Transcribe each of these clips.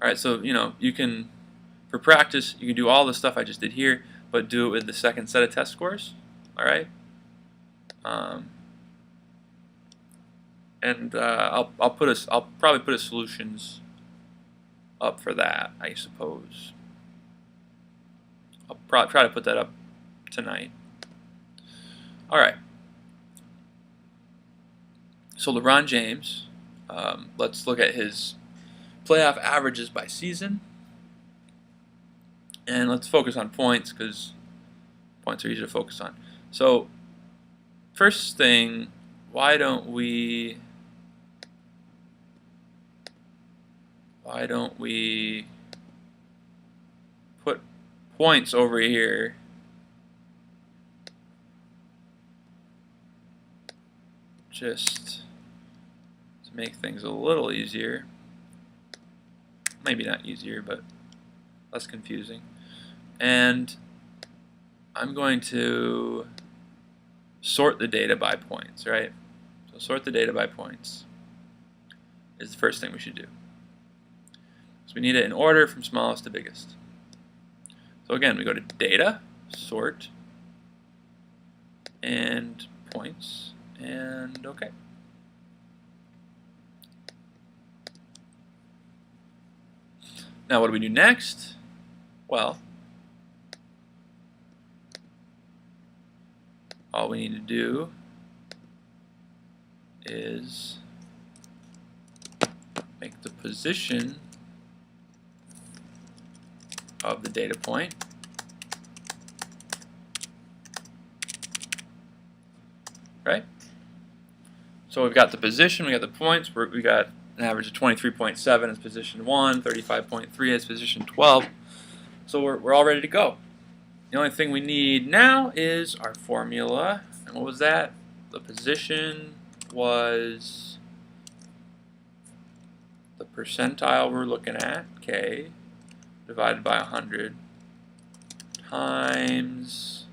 Alright, so you can, for practice, you can do all the stuff I just did here, but do it with the second set of test scores. Alright? And I'll probably put a solutions up for that, I suppose. I'll try to put that up tonight. Alright. So LeBron James, let's look at his playoff averages by season. And let's focus on points because points are easy to focus on. So first thing, why don't we put points over here just to make things a little easier. Maybe not easier, but less confusing. And I'm going to sort the data by points, right? So sort the data by points is the first thing we should do. So we need it in order from smallest to biggest. So again, we go to data, sort, and points, and okay. Now what do we do next? Well, all we need to do is make the position of the data point right? So we've got the position, we got the points, we got an average of 23.7 as position 1, 35.3 as position 12. So we're all ready to go. The only thing we need now is our formula. And what was that? The position was the percentile we're looking at, K, divided by 100 times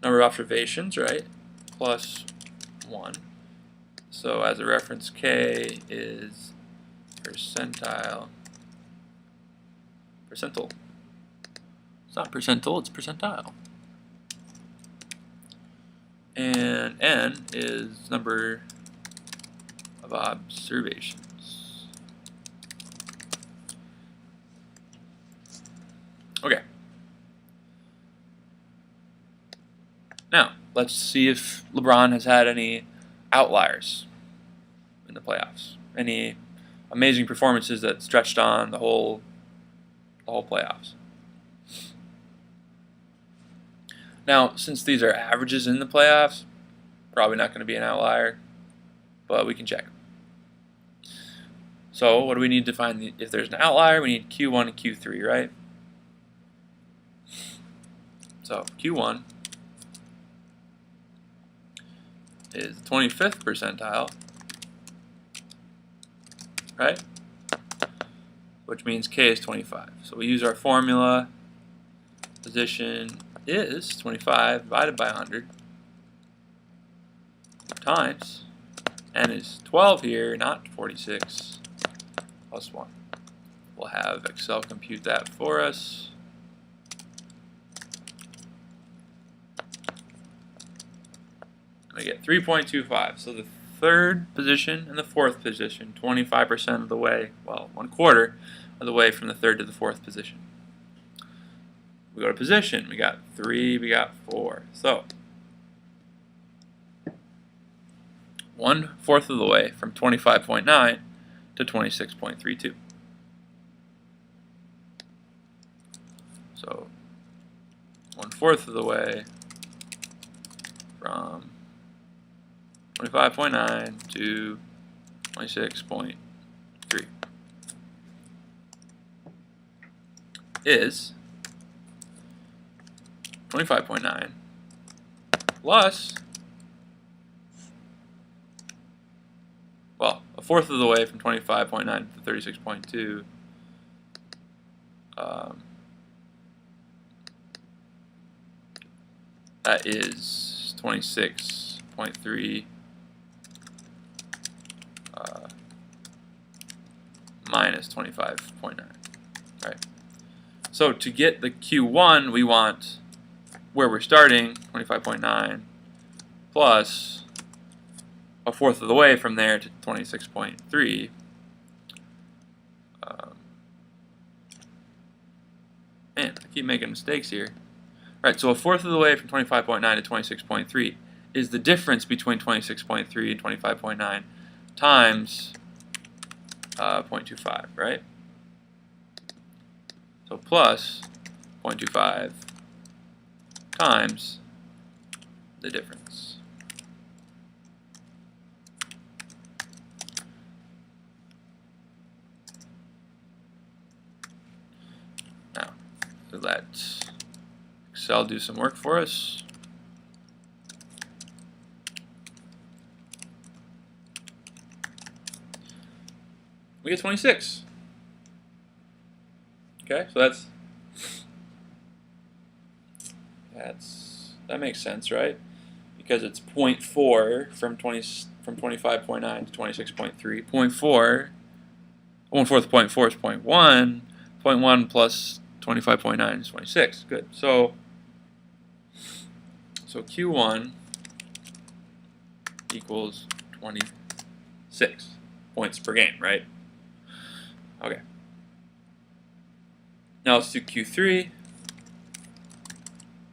number of observations, right, plus 1. So as a reference, K is percentile. Percentile. It's not percentile, it's percentile. And N is number of observations. Okay. Now, let's see if LeBron has had any outliers in the playoffs. Any amazing performances that stretched on the whole playoffs. Now, since these are averages in the playoffs, probably not going to be an outlier, but we can check. So, what do we need to find? If there's an outlier, we need Q1 and Q3, right? So, Q1 is the 25th percentile, right? Which means K is 25. So we use our formula. Position is 25 divided by 100 times N is 12 here, not 46, plus 1. We'll have Excel compute that for us. I get 3.25. So the third position and the fourth position, 25% of the way, well, 1/4 of the way from the third to the fourth position. We go to position, we got 3, we got 4. So 1/4 of the way from 25.9 to 26.32. So 1/4 of the way from 25.9 to 26.3 is 25.9 plus, well, 1/4 of the way from 25.9 to 36.2. That is 26.3 minus 25.9. Right. So to get the Q1, we want where we're starting, 25.9, plus a fourth of the way from there to 26.3. Man, I keep making mistakes here. Right, so a fourth of the way from 25.9 to 26.3 is the difference between 26.3 and 25.9 times 0.25, right? So plus 0.25 times the difference. Now, let Excel do some work for us. We get 26. Okay, so that makes sense, right? Because it's 0.4 from 25.9 to 26.3. 0.4, 1/4 of 0.4 is 0.1. 0.1 plus 25.9 is 26. Good. So Q1 equals 26 points per game, right? Okay. Now let's do Q3.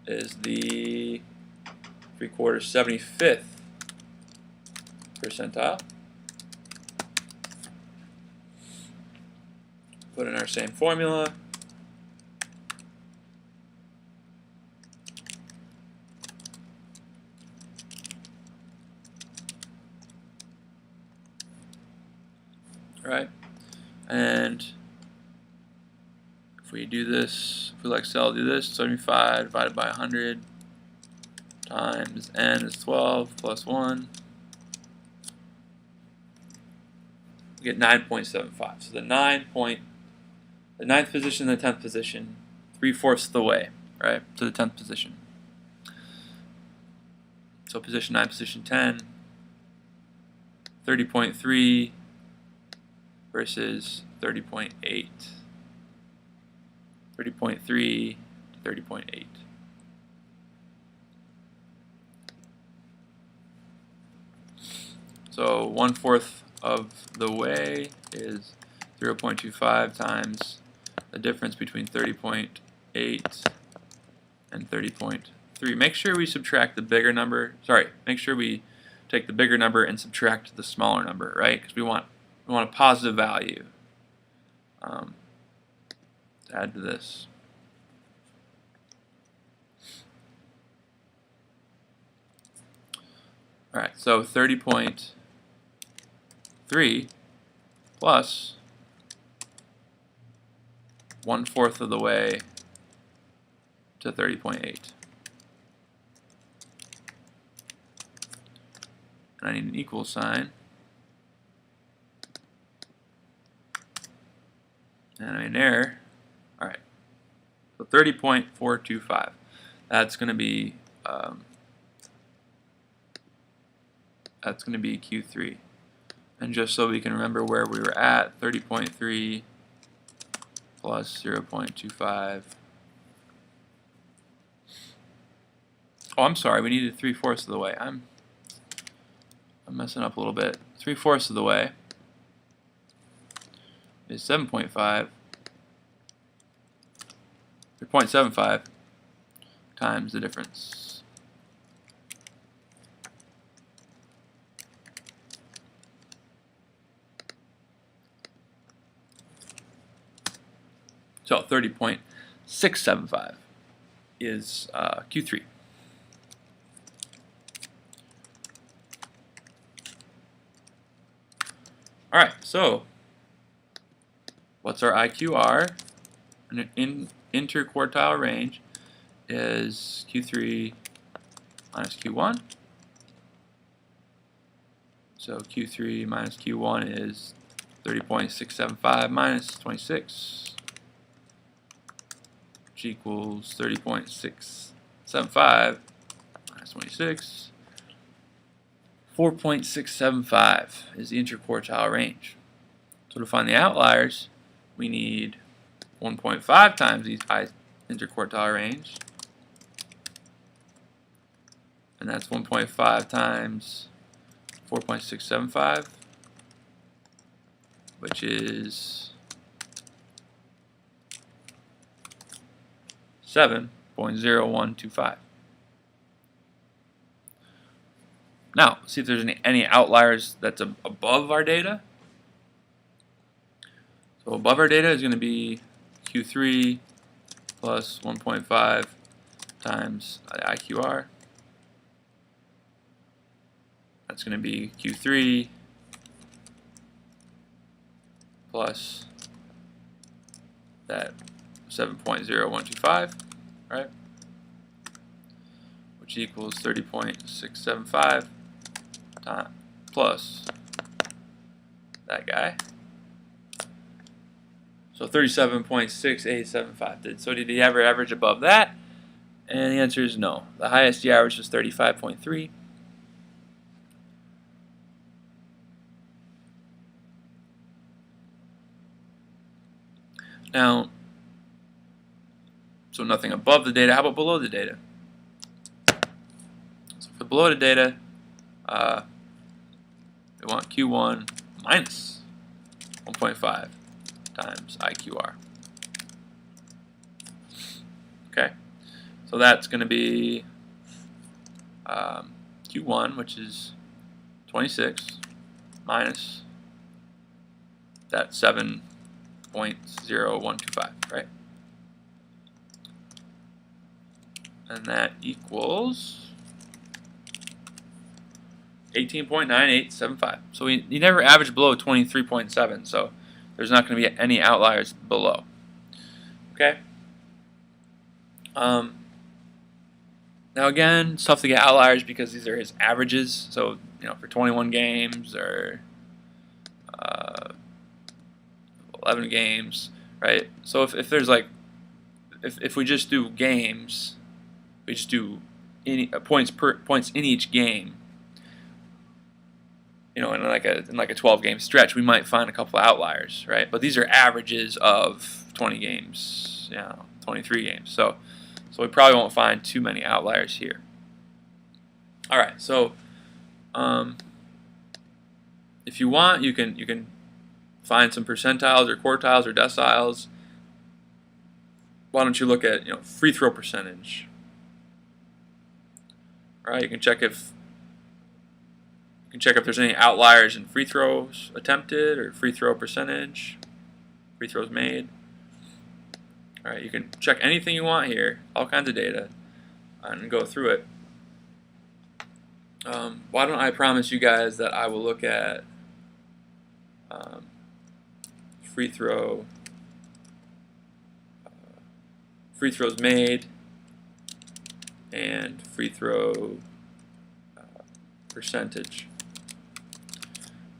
Is the 3/4 75th percentile. Put in our same formula. Right? And if we do this, if we let Excel do this, 75 divided by 100 times n is 12 plus 1. We get 9.75. So the ninth position and the 10th position, 3/4 of the way, right, to the 10th position. So position 9, position 10, 30.3 versus 30.8. 30.3 to 30.8. So 1/4 of the way is 0.25 times the difference between 30.8 and 30.3. Make sure we subtract the bigger number. Sorry, make sure we take the bigger number and subtract the smaller number, right? Because we want a positive value to add to this. All right, so 30.3 plus 1/4 of the way to 30.8. And I need an equal sign. And I made an error. All right. So 30.425. That's going to be Q3. And just so we can remember where we were at, 30.3 plus 0.25. Oh, I'm sorry. We needed 3/4 of the way. I'm messing up a little bit. 3/4 of the way is 7.5. 0.75 times the difference. So 30.675 is Q3. All right, so what's our IQR? An interquartile range is Q3 minus Q1. So Q3 minus Q1 is 30.675 minus 26, which equals 30.675 minus 26. 4.675 is the interquartile range. So So to find the outliers, we need 1.5 times the interquartile range, and that's 1.5 times 4.675, which is 7.0125. Now, see if there's any outliers that's above our data. So above our data is going to be Q3 plus 1.5 times IQR. That's going to be Q3 plus that 7.0125, right? Which equals 30.675 plus that guy. So 37.6875. So did he ever average above that? And the answer is no. The highest he averaged was 35.3. Now, so nothing above the data. How about below the data? So for below the data, we want Q1 minus 1.5 times IQR. Okay, so that's going to be Q1, which is 26, minus that 7.0125, right? And that equals 18.9875. So you never average below 23.7, so there's not going to be any outliers below. Okay? Now again, it's tough to get outliers because these are his averages. So, for 21 games or 11 games, right? So if there's like, if we just do games, we just do points in each game. In like a 12-game stretch, we might find a couple of outliers, right? But these are averages of 20 games, 23 games. So we probably won't find too many outliers here. All right, so if you want, you can find some percentiles or quartiles or deciles. Why don't you look at free throw percentage? All right, you can check if there's any outliers in free throws attempted or free throw percentage, free throws made. All right, you can check anything you want here, all kinds of data, and go through it. Why don't I promise you guys that I will look at free throws made and free throw percentage.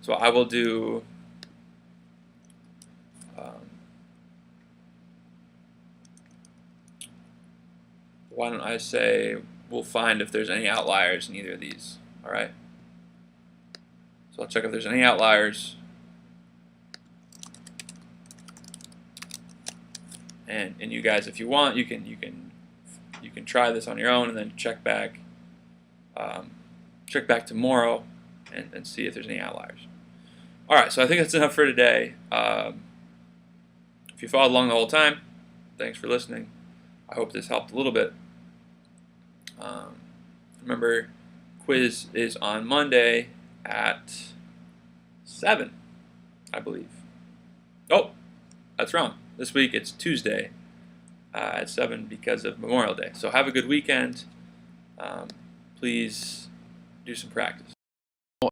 So I will do why don't I say we'll find if there's any outliers in either of these. All right. So I'll check if there's any outliers, and you guys, if you want, you can try this on your own and then check back tomorrow and see if there's any outliers. All right, so I think that's enough for today. If you followed along the whole time, thanks for listening. I hope this helped a little bit. Remember, quiz is on Monday at 7, I believe. Oh, that's wrong. This week it's Tuesday at 7 because of Memorial Day. So have a good weekend. Please do some practice.